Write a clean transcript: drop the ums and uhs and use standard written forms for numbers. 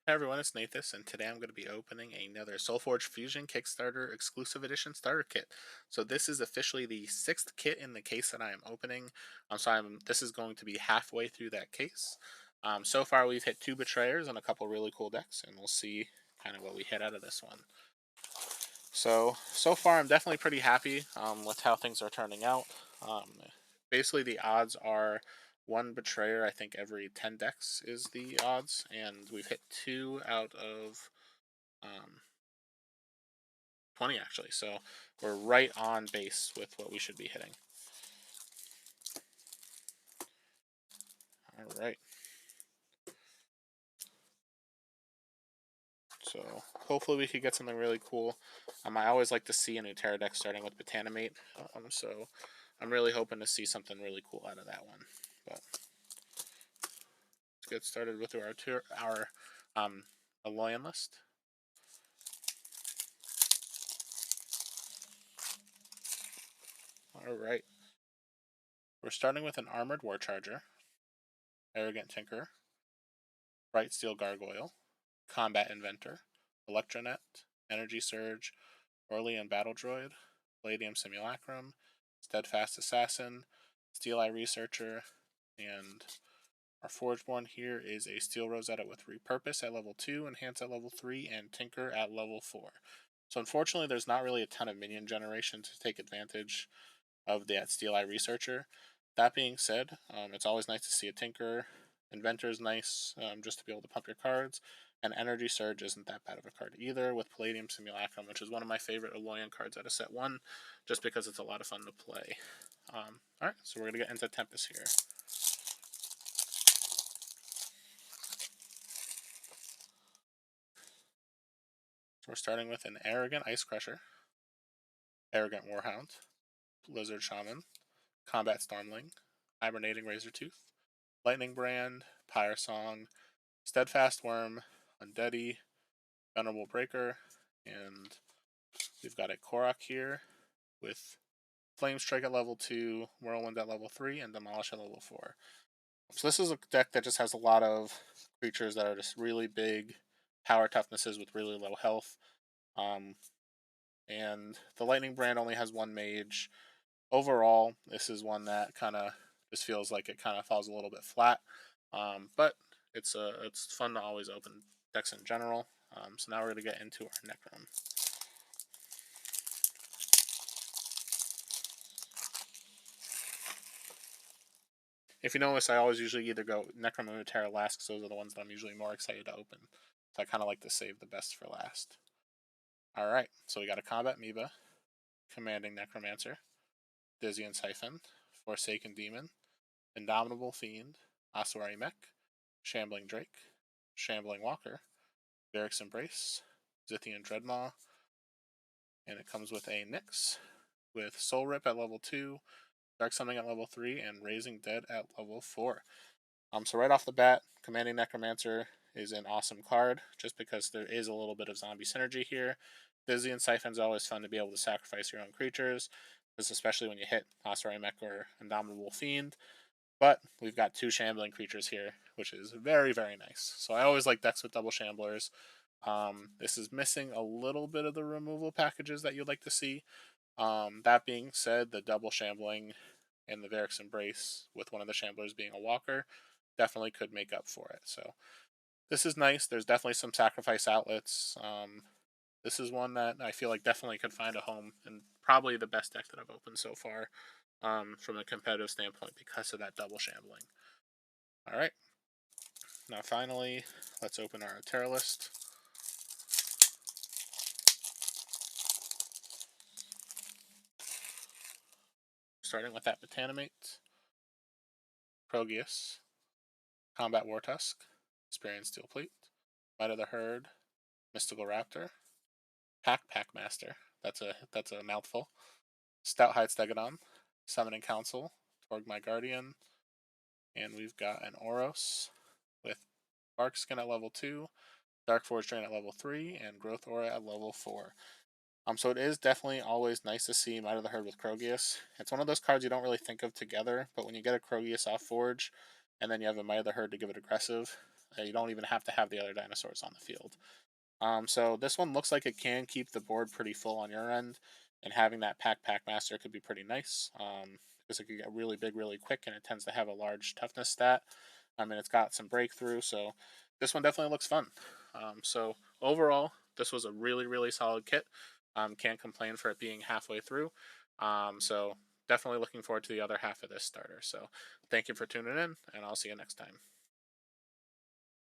Hi everyone, it's Nathas, and today I'm going to be opening another SolForge Fusion Kickstarter exclusive edition starter kit. So this is officially the sixth kit in the case that I am opening. This is going to be halfway through that case. So far we've hit two Betrayers and a couple really cool decks, and we'll see kind of what we hit out of this one. So far I'm definitely pretty happy with how things are turning out. Um, Basically the odds are one Betrayer, I think every 10 decks is the odds, and we've hit two out of 20 actually. So we're right on base with what we should be hitting. All right. So hopefully we could get something really cool. I always like to see a new Terra deck starting with Botanimate. So I'm really hoping to see something really cool out of that one. But let's get started with our Aloyan list. All right. We're starting with an Armored War Charger, Arrogant Tinker, Bright Steel Gargoyle, Combat Inventor, Electronet, Energy Surge, Orlean Battle Droid, Palladium Simulacrum, Steadfast Assassin, Steel Eye Researcher, and our Forgeborn here is a Steel Rosetta with Repurpose at level 2, Enhance at level 3, and Tinker at level 4. So unfortunately there's not really a ton of minion generation to take advantage of that Steel Eye Researcher. That being said, it's always nice to see a Tinker. Inventor is nice, just to be able to pump your cards. And Energy Surge isn't that bad of a card either, with Palladium Simulacrum, which is one of my favorite Aloyan cards out of set 1, just because it's a lot of fun to play. Alright, so we're going to get into Tempest here. So we're starting with an Arrogant Ice Crusher, Arrogant Warhound, Blizzard Shaman, Combat Stormling, Hibernating Razortooth, Lightning Brand, Pyre Song, Steadfast Worm, Undeady, Venerable Breaker, and we've got a Korok here with Flame Strike at level 2, Whirlwind at level 3, and Demolish at level 4. So this is a deck that just has a lot of creatures that are just really big power toughnesses with really low health. Um, and the Lightning Brand only has one mage. Overall, this is one that kind of just feels like it kind of falls a little bit flat. But it's fun to always open decks in general. So now we're going to get into our Necrom. If you notice, I always usually either go Necrom or Terra last because those are the ones that I'm usually more excited to open. So I kind of like to save the best for last. Alright, so we got a Combat Amoeba, Commanding Necromancer, Dizzy Siphon, Forsaken Demon, Indomitable Fiend, Ossuary Mech, Shambling Drake, Shambling Walker, Varric's Embrace, Zithian Dreadmaw, and it comes with a Nyx with Soul Rip at level 2, Dark Summoning at level 3, and Raising Dead at level 4. So right off the bat, Commanding Necromancer is an awesome card, just because there is a little bit of zombie synergy here. Dizzy and Siphon's always fun to be able to sacrifice your own creatures, especially when you hit Ossuary Mech or Indomitable Fiend. But we've got two shambling creatures here, which is very, very nice. So I always like decks with double shamblers. This is missing a little bit of the removal packages that you'd like to see. That being said, the double shambling and the Varric's Embrace, with one of the shamblers being a walker, definitely could make up for it. So this is nice. There's definitely some sacrifice outlets. This is one that I feel like definitely could find a home, and probably the best deck that I've opened so far, from a competitive standpoint, because of that double shambling. All right, now finally, let's open our Terra list. Starting with that Botanimate, Progeus, Combat Wartusk, Experience Steel Plate, Might of the Herd, Mystical Raptor, Packmaster. That's a mouthful. Stout Hide Stegodon, Summoning Council, Torg My Guardian, and we've got an Oros with Bark Skin at level 2, Dark Forge Drain at level 3, and Growth Aura at level 4. So it is definitely always nice to see Might of the Herd with Krogius. It's one of those cards you don't really think of together, but when you get a Krogius off Forge, and then you have a Might of the Herd to give it aggressive, You don't even have to have the other dinosaurs on the field. So this one looks like it can keep the board pretty full on your end, and having that pack master could be pretty nice. Because it could get really big really quick, and it tends to have a large toughness stat. I mean, it's got some breakthrough, so this one definitely looks fun. So overall, this was a really solid kit. Can't complain for it being halfway through. So definitely looking forward to the other half of this starter. So thank you for tuning in, and I'll see you next time.